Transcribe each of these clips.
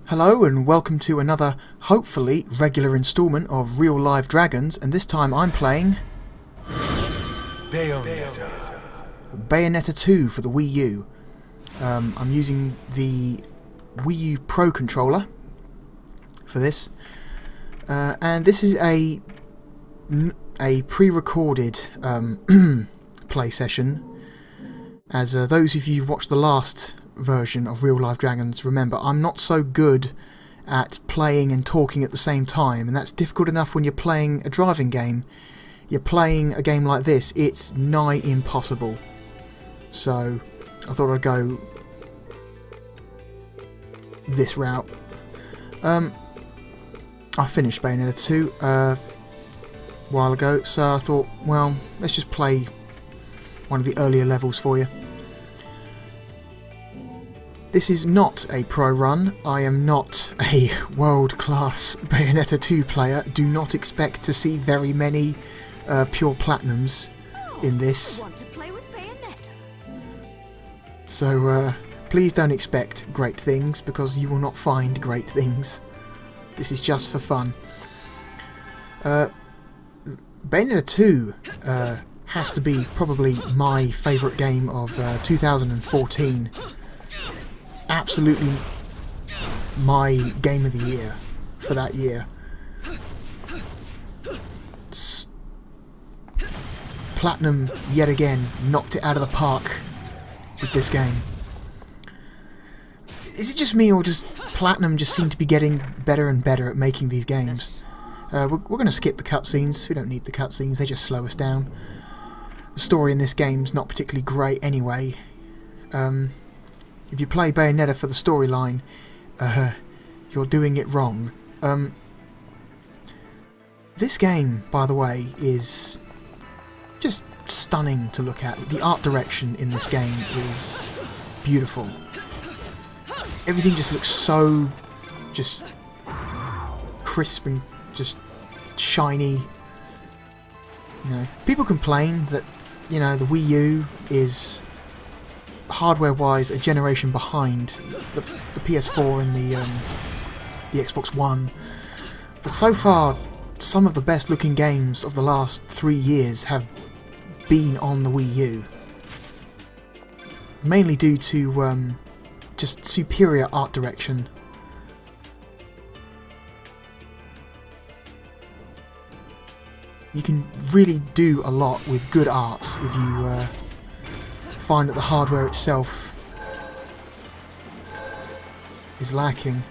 Hello and welcome to another, hopefully, regular instalment of Real Live Dragons, and this time I'm playing Bayonetta. Bayonetta 2 for the Wii U. I'm using the Wii U Pro controller for this, and this is a pre-recorded play session, as those of you who watched the last version of Real Life Dragons remember I'm not so good at playing and talking at the same time, and that's difficult enough when you're playing a driving game. You're playing a game like this, it's nigh impossible. So I thought I'd go this route. I finished Bayonetta 2 a while ago, so I thought, well, let's just play one of the earlier levels for you. This is not a pro run. I am not a world-class Bayonetta 2 player. Do not expect to see very many pure platinums in this. Want to play with Bayonetta? So please don't expect great things, because you will not find great things. This is just for fun. Bayonetta 2 has to be probably my favourite game of 2014. Absolutely my game of the year for that year. Platinum yet again knocked it out of the park with this game. Is it just me, or does Platinum just seem to be getting better and better at making these games? We're going to skip the cutscenes. We don't need the cutscenes, they just slow us down. The story in this game's not particularly great anyway. If you play Bayonetta for the storyline, you're doing it wrong. This game, by the way, is just stunning to look at. The art direction in this game is beautiful. Everything just looks so just crisp and just shiny. You know, people complain that, you know, the Wii U is hardware-wise a generation behind the PS4 and the Xbox One, but so far some of the best looking games of the last 3 years have been on the Wii U, mainly due to just superior art direction. You can really do a lot with good arts if you find that the hardware itself is lacking.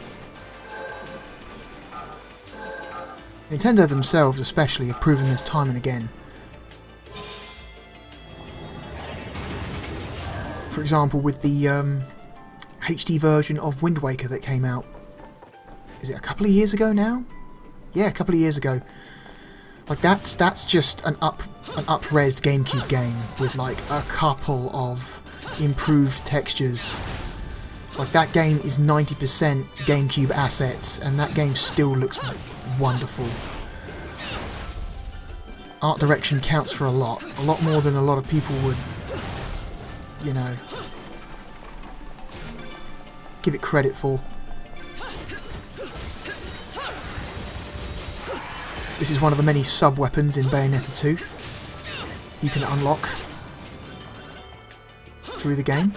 Nintendo themselves especially have proven this time and again. For example, with the HD version of Wind Waker that came out, is it a couple of years ago now? Yeah, a couple of years ago. Like that's just an up-resed GameCube game with like a couple of improved textures. Like that game is 90% GameCube assets, and that game still looks wonderful. Art direction counts for a lot more than a lot of people would, you know, give it credit for. This is one of the many sub-weapons in Bayonetta 2 you can unlock through the game.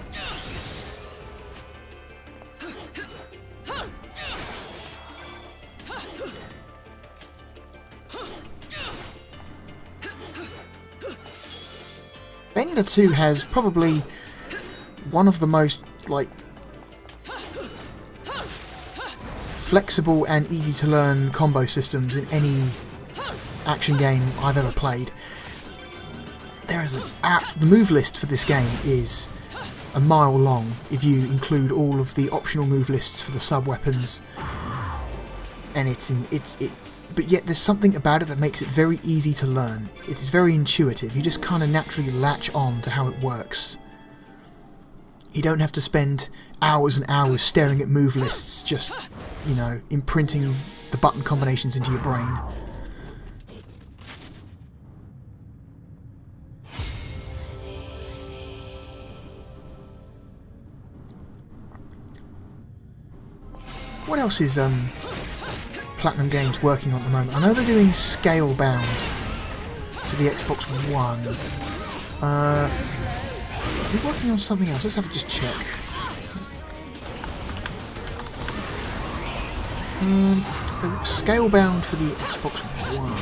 Bayonetta 2 has probably one of the most, like, flexible and easy to learn combo systems in any action game I've ever played. There is the move list for this game is a mile long if you include all of the optional move lists for the sub weapons, and but yet there's something about it that makes it very easy to learn. It is very intuitive. You just kind of naturally latch on to how it works. You don't have to spend hours and hours staring at move lists, just, you know, imprinting the button combinations into your brain. What else is Platinum Games working on at the moment? I know they're doing Scalebound for the Xbox One. Are they working on something else? Let's have to just check. Scalebound for the Xbox One.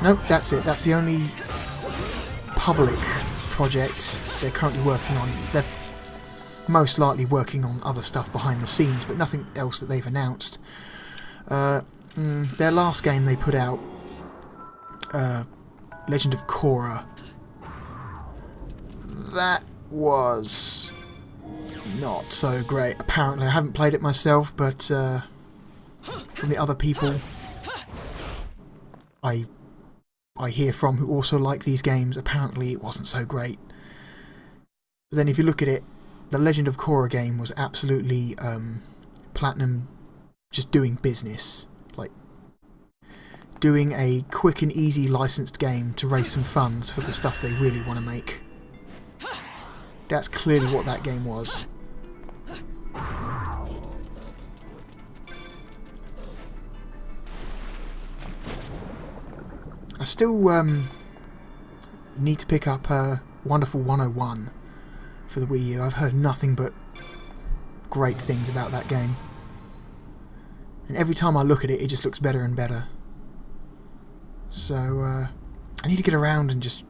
Nope, that's it. That's the only public project they're currently working on. They're most likely working on other stuff behind the scenes, but nothing else that they've announced. Their last game they put out, Legend of Korra, that was not so great. Apparently, I haven't played it myself, but from the other people I hear from who also like these games, apparently it wasn't so great. But then if you look at it, the Legend of Korra game was absolutely Platinum just doing business. Like, doing a quick and easy licensed game to raise some funds for the stuff they really want to make. That's clearly what that game was. I still need to pick up Wonderful 101 for the Wii U. I've heard nothing but great things about that game. And every time I look at it, it just looks better and better. So, I need to get around and just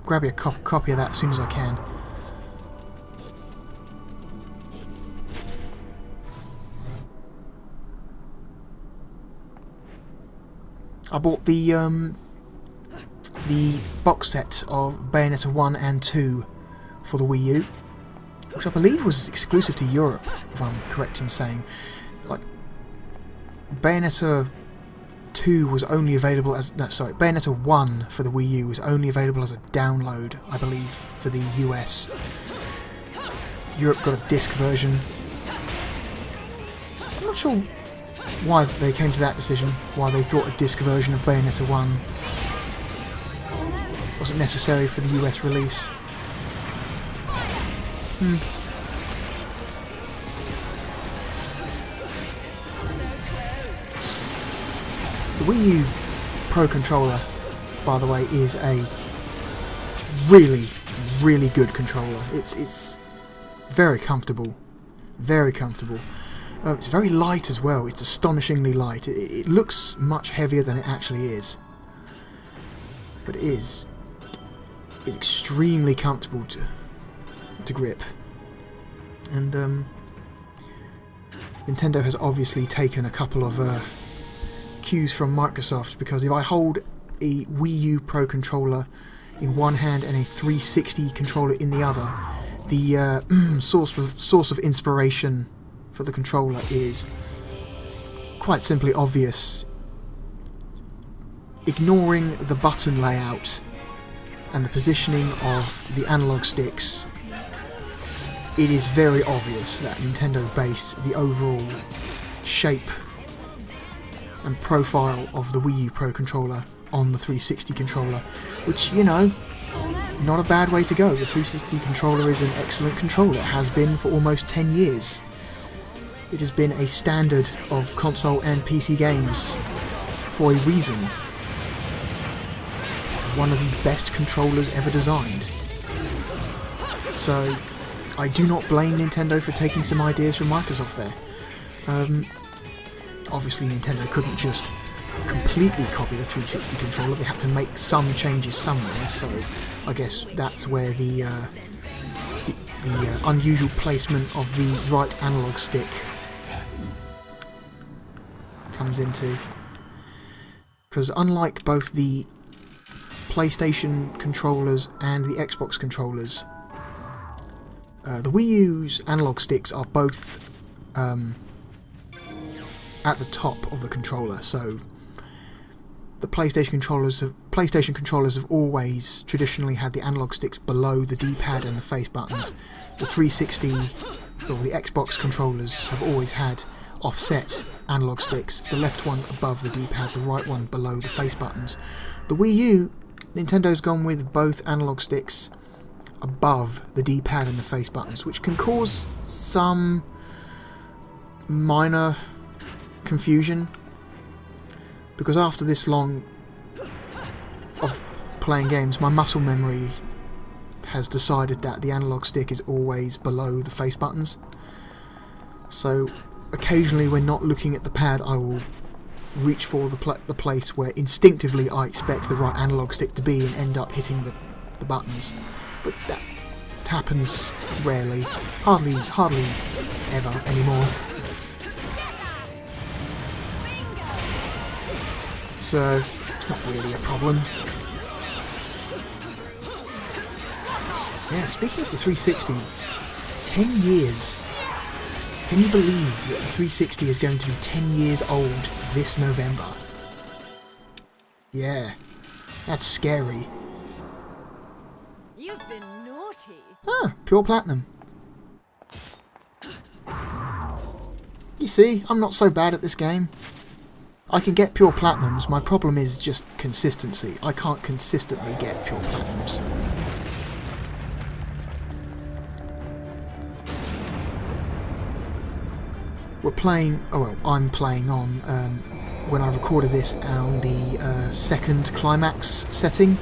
grab a copy of that as soon as I can. I bought the box set of Bayonetta 1 and 2 for the Wii U, which I believe was exclusive to Europe, if I'm correct in saying. Like, Bayonetta 2 was only available as... No, sorry, Bayonetta 1 for the Wii U was only available as a download, I believe, for the US. Europe got a disc version. I'm not sure why they came to that decision, why they thought a disc version of Bayonetta 1 wasn't necessary for the US release. The Wii U Pro Controller, by the way, is a really, really good controller. It's very comfortable. Very comfortable. It's very light as well. It's astonishingly light. It looks much heavier than it actually is. But it is. It's extremely comfortable to grip. And Nintendo has obviously taken a couple of cues from Microsoft, because if I hold a Wii U Pro Controller in one hand and a 360 controller in the other, the source of inspiration for the controller is quite simply obvious. Ignoring the button layout and the positioning of the analog sticks, it is very obvious that Nintendo based the overall shape and profile of the Wii U Pro Controller on the 360 controller, which, you know, not a bad way to go. The 360 controller is an excellent controller. It has been for almost 10 years. It has been a standard of console and PC games for a reason. One of the best controllers ever designed. So, I do not blame Nintendo for taking some ideas from Microsoft there. Obviously Nintendo couldn't just completely copy the 360 controller, they had to make some changes somewhere, so I guess that's where the unusual placement of the right analog stick comes into. Because unlike both the PlayStation controllers and the Xbox controllers, the Wii U's analog sticks are both at the top of the controller, so the PlayStation controllers have always traditionally had the analog sticks below the D-pad and the face buttons. The 360 or the Xbox controllers have always had offset analog sticks, the left one above the D-pad, the right one below the face buttons. The Wii U, Nintendo's gone with both analog sticks above the D-pad and the face buttons, which can cause some minor confusion, because after this long of playing games, my muscle memory has decided that the analog stick is always below the face buttons. So occasionally when not looking at the pad, I will reach for the place where instinctively I expect the right analog stick to be and end up hitting the buttons. But that happens rarely, hardly ever anymore. So it's not really a problem. Yeah, speaking of the 360, 10 years. Can you believe that the 360 is going to be 10 years old this November? Yeah, that's scary. You've been naughty. Ah, pure platinum. You see, I'm not so bad at this game. I can get pure platinums, my problem is just consistency. I can't consistently get pure platinums. We're playing, oh well, I'm playing on, when I recorded this, on the second climax setting,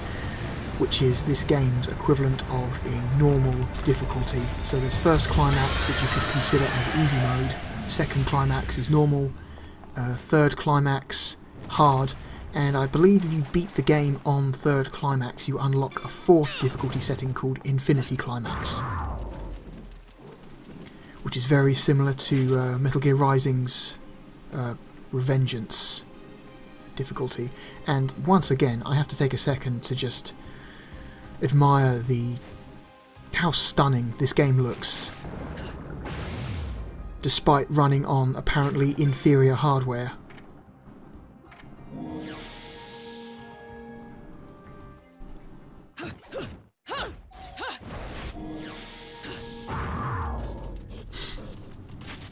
which is this game's equivalent of the normal difficulty. So there's first climax, which you could consider as easy mode, second climax is normal, third climax, hard, and I believe if you beat the game on third climax, you unlock a fourth difficulty setting called Infinity Climax, which is very similar to Metal Gear Rising's Revengeance difficulty. And once again, I have to take a second to just admire how stunning this game looks, despite running on apparently inferior hardware.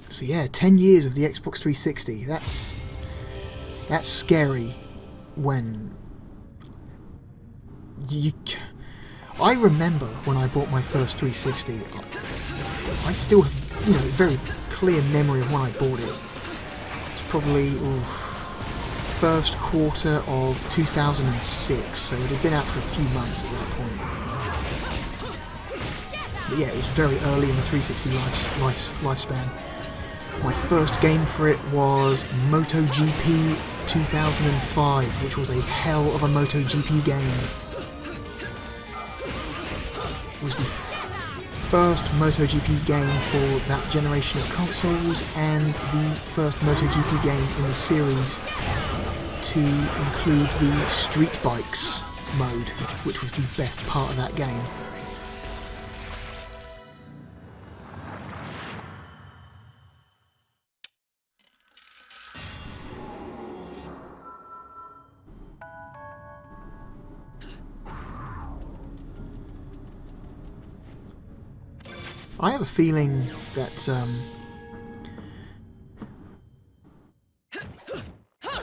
So yeah, 10 years of the Xbox 360, that's scary when I remember when I bought my first 360, I still have, very clear memory of when I bought it. It's probably first quarter of 2006, so it had been out for a few months at that point. But yeah, it was very early in the 360 lifespan. My first game for it was MotoGP 2005, which was a hell of a MotoGP game. It was the first MotoGP game for that generation of consoles, and the first MotoGP game in the series to include the Street Bikes mode, which was the best part of that game. I have a feeling that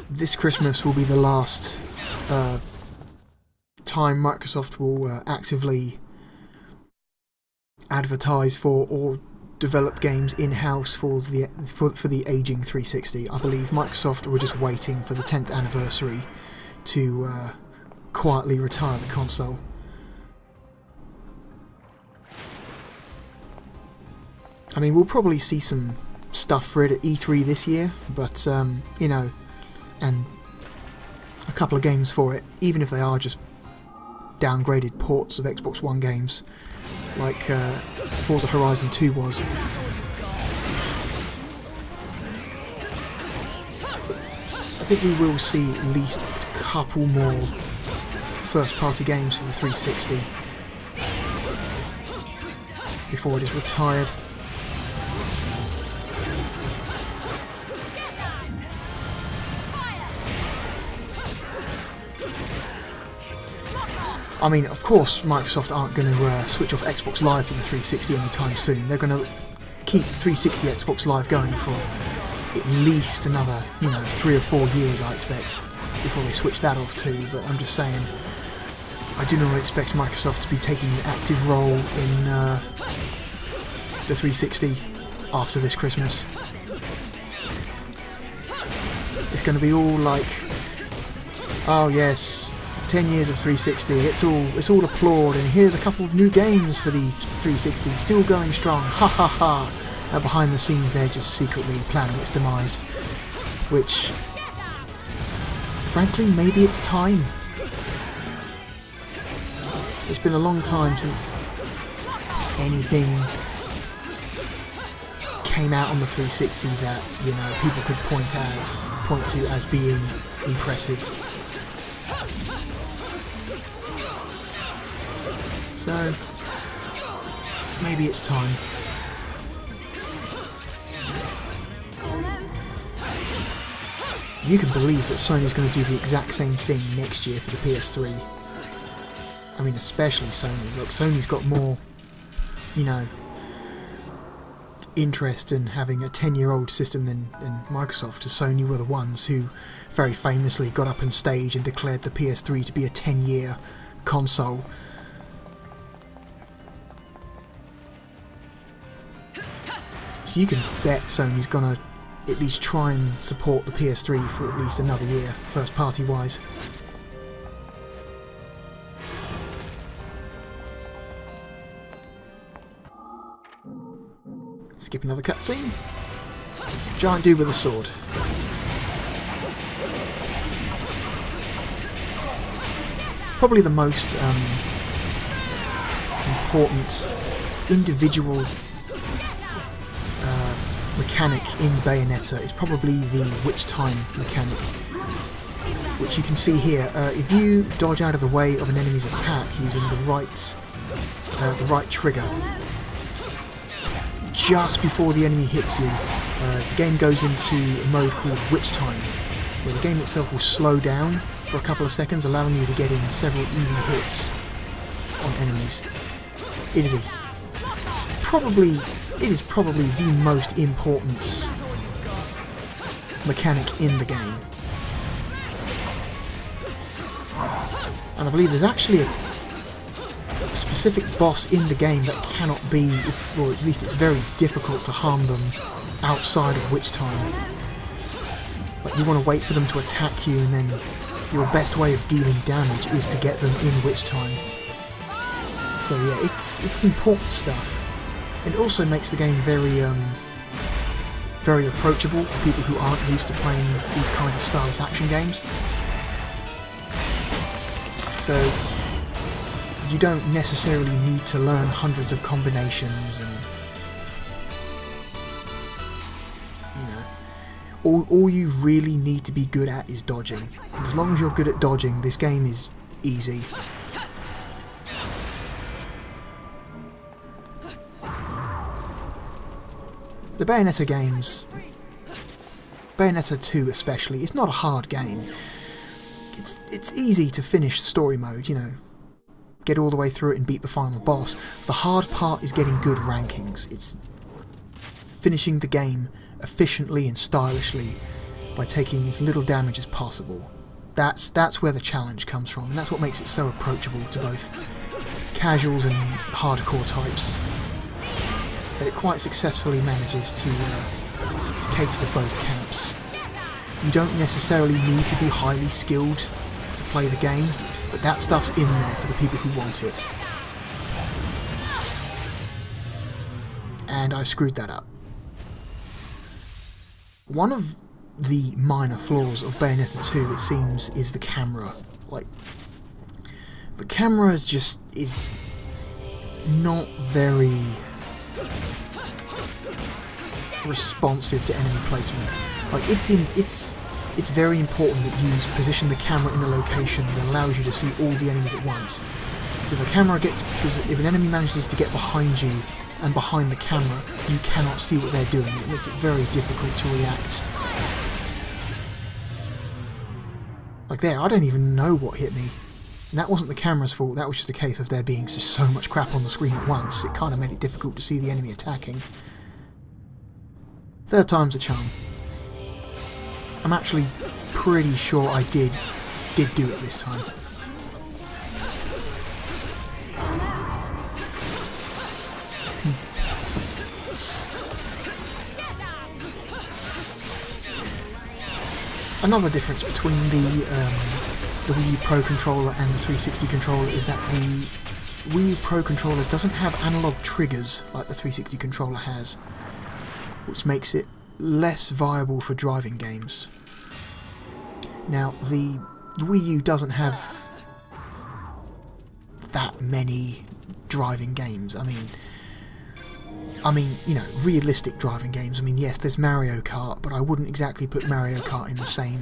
this Christmas will be the last time Microsoft will actively advertise for or develop games in-house for the aging 360. I believe Microsoft were just waiting for the 10th anniversary to quietly retire the console. I mean, we'll probably see some stuff for it at E3 this year, but, and a couple of games for it, even if they are just downgraded ports of Xbox One games, like Forza Horizon 2 was. I think we will see at least a couple more first-party games for the 360 before it is retired. I mean, of course, Microsoft aren't going to switch off Xbox Live for the 360 anytime soon. They're going to keep 360 Xbox Live going for at least another, 3 or 4 years, I expect, before they switch that off too. But I'm just saying, I do not expect Microsoft to be taking an active role in the 360 after this Christmas. It's going to be all like, oh yes, 10 years of 360, it's all applaud, and here's a couple of new games for the 360, still going strong, ha ha ha. And behind the scenes they're just secretly planning its demise. Which, frankly, maybe it's time. It's been a long time since anything came out on the 360 that, you know, people could point to as being impressive. So maybe it's time. You can believe that Sony's going to do the exact same thing next year for the PS3. I mean, especially Sony. Look, Sony's got more, you know, interest in having a 10-year-old system than Microsoft, as Sony were the ones who very famously got up on stage and declared the PS3 to be a 10-year console. So you can bet Sony's gonna at least try and support the PS3 for at least another year, first party wise. Skip another cutscene. Giant dude with a sword. Probably the most important individual mechanic in Bayonetta is probably the witch time mechanic, which you can see here. If you dodge out of the way of an enemy's attack using the right trigger, just before the enemy hits you, the game goes into a mode called witch time, where the game itself will slow down for a couple of seconds, allowing you to get in several easy hits on enemies. It is probably the most important mechanic in the game. And I believe there's actually a specific boss in the game that cannot be, or at least it's very difficult to harm them outside of witch time. Like, you want to wait for them to attack you, and then your best way of dealing damage is to get them in witch time. So yeah, it's important stuff. It also makes the game very approachable for people who aren't used to playing these kinds of stylus action games. So you don't necessarily need to learn hundreds of combinations, and you know, all you really need to be good at is dodging. And as long as you're good at dodging, this game is easy. The Bayonetta games, Bayonetta 2 especially, it's not a hard game. It's easy to finish story mode, you know, get all the way through it and beat the final boss. The hard part is getting good rankings. It's finishing the game efficiently and stylishly by taking as little damage as possible. That's where the challenge comes from, and that's what makes it so approachable to both casuals and hardcore types. That it quite successfully manages to cater to both camps. You don't necessarily need to be highly skilled to play the game, but that stuff's in there for the people who want it. And I screwed that up. One of the minor flaws of Bayonetta 2, it seems, is the camera. Like, the camera is not very responsive to enemy placement. Like, it's very important that you position the camera in a location that allows you to see all the enemies at once. So if an enemy manages to get behind you and behind the camera, you cannot see what they're doing. It makes it very difficult to react. Like there, I don't even know what hit me. And that wasn't the camera's fault, that was just a case of there being just so much crap on the screen at once. It kind of made it difficult to see the enemy attacking. Third time's a charm. I'm actually pretty sure I did do it this time. Another difference between the Wii U Pro controller and the 360 controller is that the Wii U Pro controller doesn't have analog triggers like the 360 controller has, which makes it less viable for driving games. Now, the Wii U doesn't have that many driving games. I mean, you know, realistic driving games. I mean, yes, there's Mario Kart, but I wouldn't exactly put Mario Kart in the same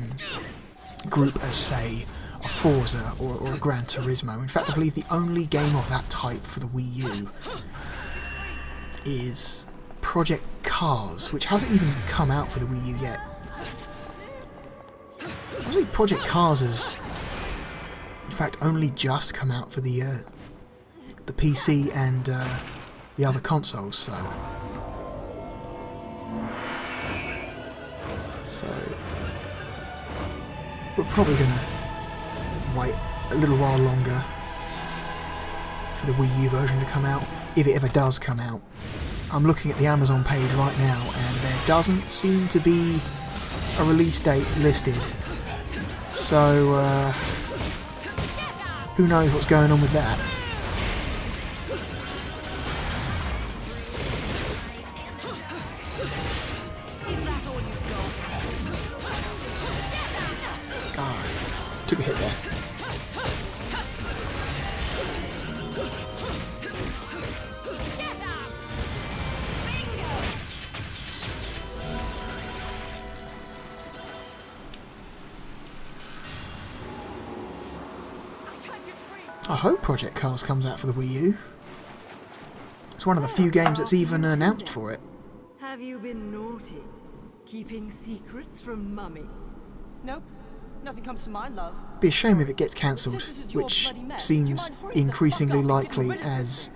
group as, say, a Forza or a Gran Turismo. In fact, I believe the only game of that type for the Wii U is Project Cars, which hasn't even come out for the Wii U yet. Obviously, Project Cars has, in fact, only just come out for the PC and the other consoles, so we're probably going to wait a little while longer for the Wii U version to come out, if it ever does come out. I'm looking at the Amazon page right now and there doesn't seem to be a release date listed, so who knows what's going on with that. Took a hit there. I hope Project Cars comes out for the Wii U. It's one of the few games that's even announced for it. Have you been naughty? Keeping secrets from Mummy? Nope. Nothing comes to mind, love. Be a shame if it gets cancelled, which seems increasingly likely as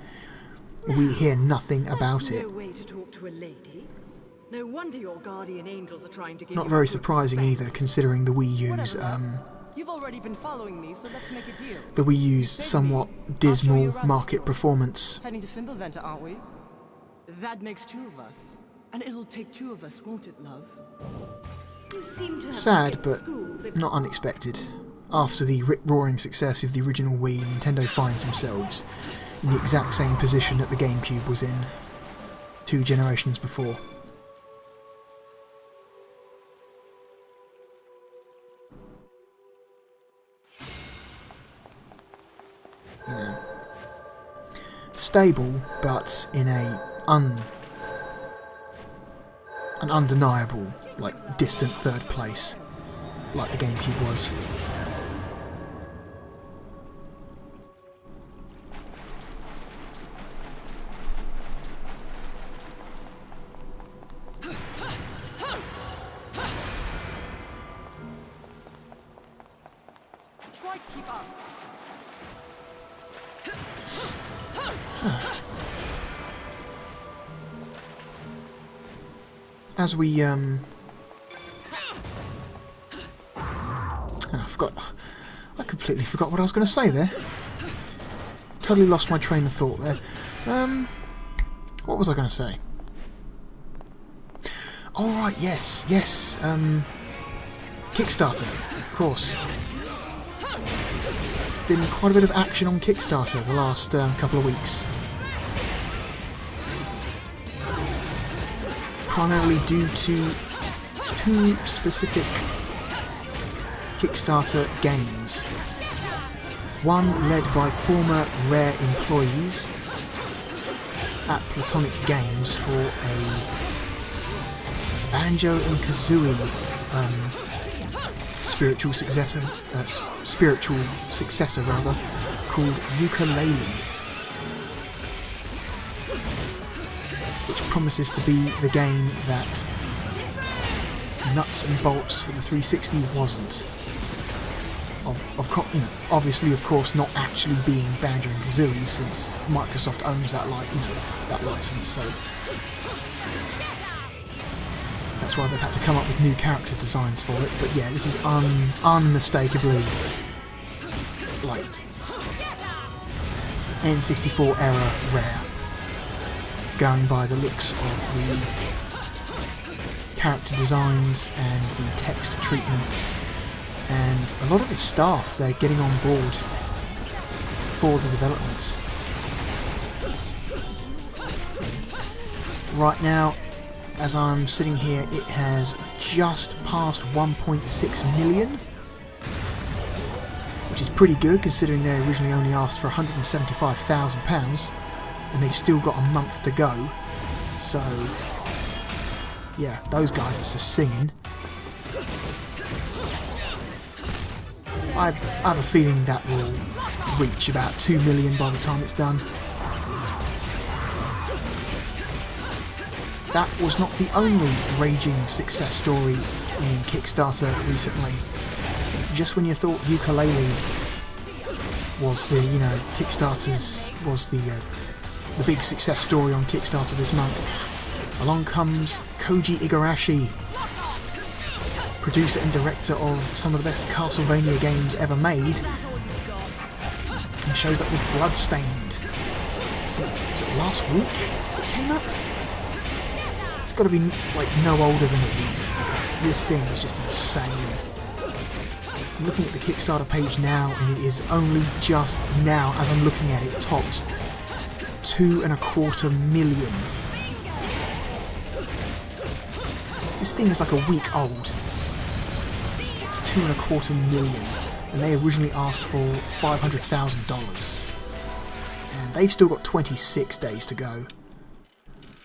we hear nothing about it. No way to talk to a lady. No wonder your guardian angels are trying to give Not you very a good surprising either, considering the Wii U's You've already been following me, so let's make a deal. the Wii U's somewhat dismal market performance. Heading to Fimbulventa, aren't we? That makes two of us. And it'll take two of us, won't it, love? You seem to have Sad, skipped but school, not unexpected. After the rip-roaring success of the original Wii, Nintendo finds themselves in the exact same position that the GameCube was in 2 generations before. You know, stable, but in an undeniable, like, distant third place, like the GameCube was. Try to keep up. As we I completely forgot what I was going to say there. Totally lost my train of thought there. What was I going to say? Oh right, yes, Kickstarter, of course. Been quite a bit of action on Kickstarter the last couple of weeks. Primarily due to 2 specific Kickstarter games. One led by former Rare employees at Platonic Games for a Banjo and Kazooie spiritual successor called Ukulele, which promises to be the game that nuts and bolts for the 360 wasn't. Obviously, of course, not actually being Banjo and Kazooie, since Microsoft owns that, that license. So that's why they've had to come up with new character designs for it. But yeah, this is unmistakably like N64 era Rare, going by the looks of the character designs and the text treatments, and a lot of the staff they're getting on board for the development. Right now, as I'm sitting here, it has just passed 1.6 million, which is pretty good considering they originally only asked for £175,000, and they've still got a month to go. So, yeah, those guys are just singing. I have a feeling that will reach about 2 million by the time it's done. That was not the only raging success story in Kickstarter recently. Just when you thought Ukulele was the, Kickstarter's was the big success story on Kickstarter this month, along comes Koji Igarashi, producer and director of some of the best Castlevania games ever made, and shows up with Bloodstained. So was it last week it came up? It's got to be like no older than a week, because this thing is just insane. I'm looking at the Kickstarter page now, and it is only just now, as I'm looking at it, topped 2.25 million. This thing is like a week old. It's 2.25 million, and they originally asked for $500,000, and they've still got 26 days to go.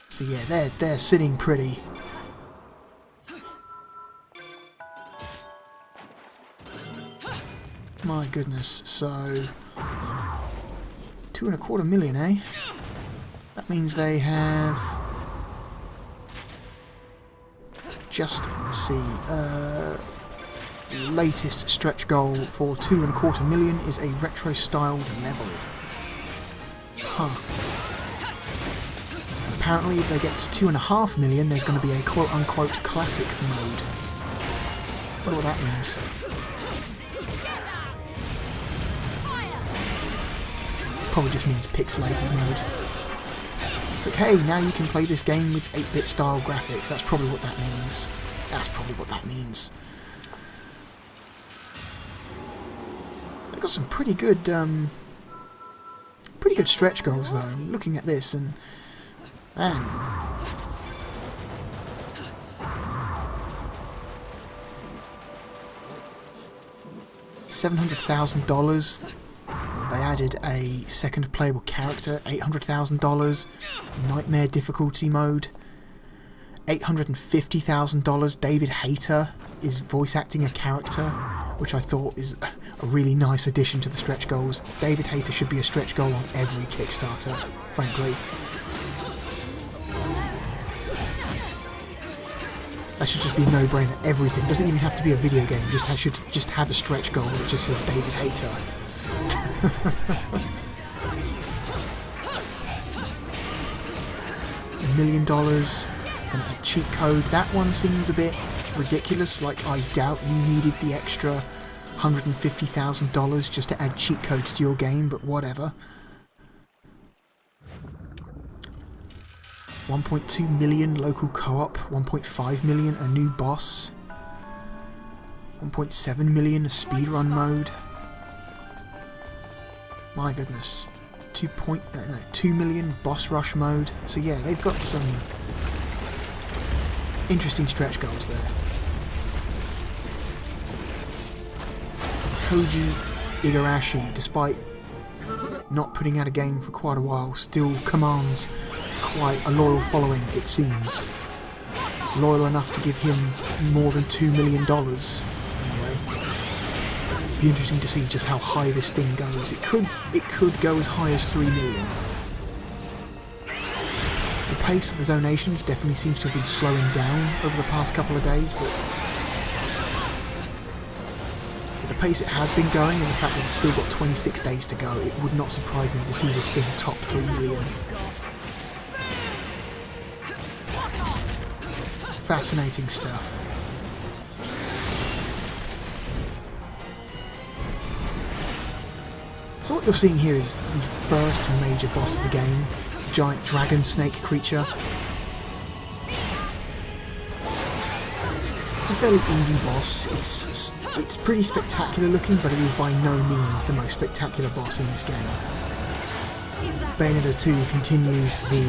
So yeah, they're sitting pretty. My goodness, so 2.25 million, eh? That means they have just, let's see, the latest stretch goal for 2.25 million is a retro-styled level. Huh. Apparently, if they get to 2.5 million, there's going to be a quote-unquote classic mode. I wonder what that means. Probably just means pixelated mode. It's like, hey, now you can play this game with 8-bit style graphics. That's probably what that means. That's probably what that means. They've got some pretty good stretch goals though. I'm looking at this and man, $700,000. They added a second playable character, $800,000, Nightmare difficulty mode, $850,000. David Hayter is voice acting a character, which I thought is a really nice addition to the stretch goals. David Hayter should be a stretch goal on every Kickstarter, frankly. That should just be a no-brainer. Everything doesn't even have to be a video game. Should just have a stretch goal that just says David Hayter. $1 million. Gonna add cheat code. That one seems a bit ridiculous. Like, I doubt you needed the extra $150,000 just to add cheat codes to your game, but whatever. 1.2 million local co-op, 1.5 million a new boss, 1.7 million a speedrun mode. My goodness. 2 million boss rush mode. So yeah, they've got some interesting stretch goals there. Koji Igarashi, despite not putting out a game for quite a while, still commands quite a loyal following, it seems. Loyal enough to give him more than $2 million. Anyway, it'd be interesting to see just how high this thing goes. It could go as high as 3 million. The pace of the donations definitely seems to have been slowing down over the past couple of days, but with the pace it has been going and the fact that it's still got 26 days to go, it would not surprise me to see this thing top 3 million. Fascinating stuff. So what you're seeing here is the first major boss of the game, a giant dragon snake creature. It's a fairly easy boss. It's pretty spectacular looking, but it is by no means the most spectacular boss in this game. Bayonetta 2 continues the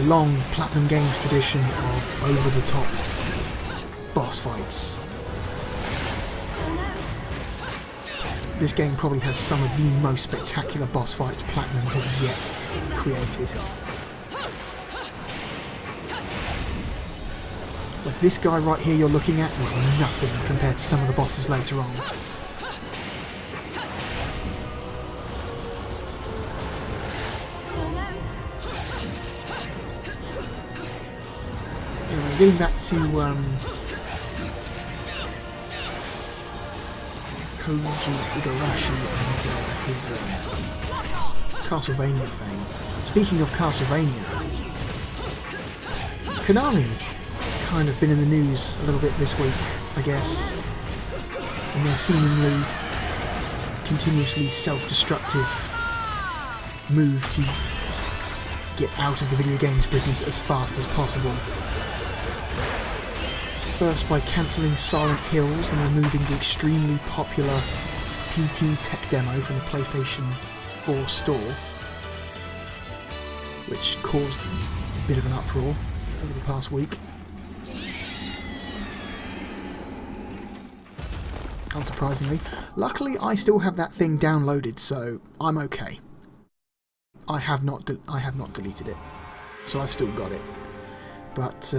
long Platinum Games tradition of over-the-top boss fights. This game probably has some of the most spectacular boss fights Platinum has yet created. Like this guy right here you're looking at is nothing compared to some of the bosses later on. Anyway, getting back to Koji Igarashi and his Castlevania fame. Speaking of Castlevania, Konami kind of been in the news a little bit this week, I guess, and their seemingly continuously self-destructive move to get out of the video games business as fast as possible. First by cancelling Silent Hills and removing the extremely popular PT tech demo from the PlayStation 4 store, which caused a bit of an uproar over the past week. Unsurprisingly. Luckily I still have that thing downloaded, so I'm okay. I have not deleted it, so I've still got it. But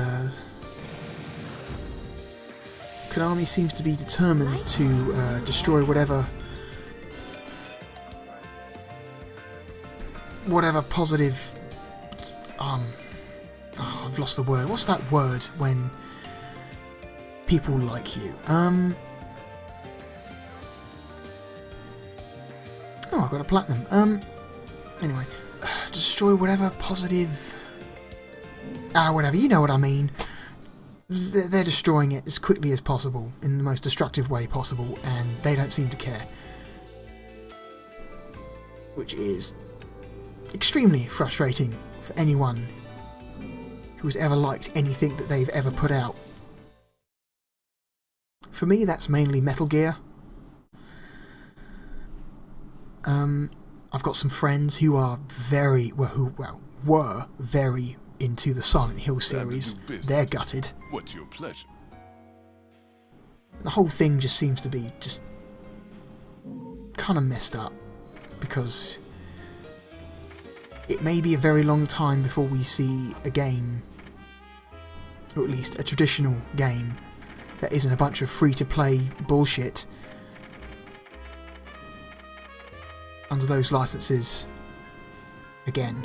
Konami seems to be determined to destroy whatever positive I've lost the word. What's that word when people like you? Oh, I've got a platinum. Anyway, destroy whatever positive whatever, you know what I mean. They're destroying it as quickly as possible, in the most destructive way possible, and they don't seem to care. Which is extremely frustrating for anyone who has ever liked anything that they've ever put out. For me, that's mainly Metal Gear. I've got some friends who are were very into the Silent Hill series. They're gutted. What's your pleasure? The whole thing just seems to be just kind of messed up, because it may be a very long time before we see a game, or at least a traditional game, that isn't a bunch of free-to-play bullshit under those licenses again.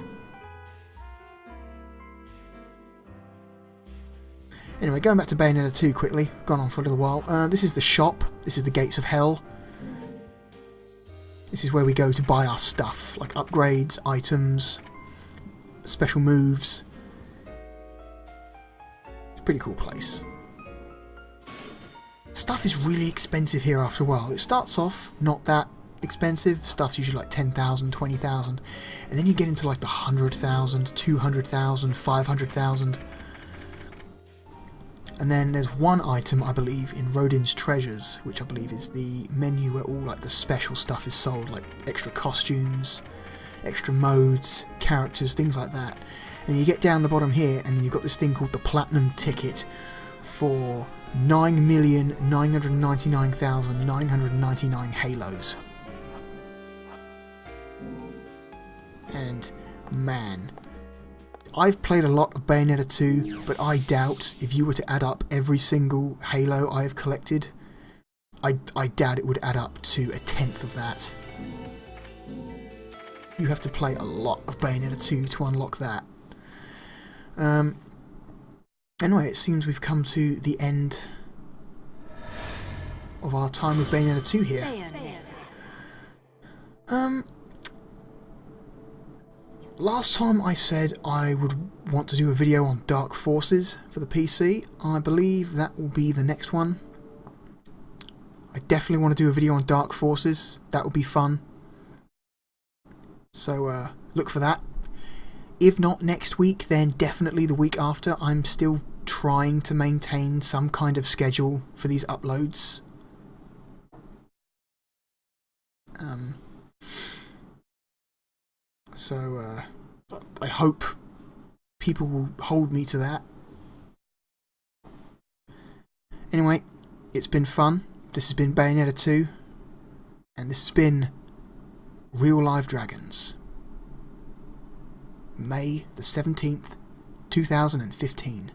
Anyway, going back to Bayonetta 2 quickly, gone on for a little while. This is the shop, this is the Gates of Hell. This is where we go to buy our stuff, like upgrades, items, special moves. It's a pretty cool place. Stuff is really expensive here after a while. It starts off not that expensive, stuff's usually like 10,000, 20,000, and then you get into like the 100,000, 200,000, 500,000. And then there's one item, I believe, in Rodin's Treasures, which I believe is the menu where all like the special stuff is sold, like extra costumes, extra modes, characters, things like that. And you get down the bottom here, and then you've got this thing called the Platinum Ticket for 9,999,999 halos. And man, I've played a lot of Bayonetta 2, but I doubt if you were to add up every single Halo I have collected, I doubt it would add up to a tenth of that. You have to play a lot of Bayonetta 2 to unlock that. Anyway, it seems we've come to the end of our time with Bayonetta 2 here. Last time I said I would want to do a video on Dark Forces for the PC. I believe that will be the next one. I definitely want to do a video on Dark Forces. That would be fun. So look for that. If not next week, then definitely the week after. I'm still trying to maintain some kind of schedule for these uploads. So I hope people will hold me to that. Anyway, it's been fun. This has been Bayonetta 2, and this has been Real Live Dragons. May the 17th, 2015.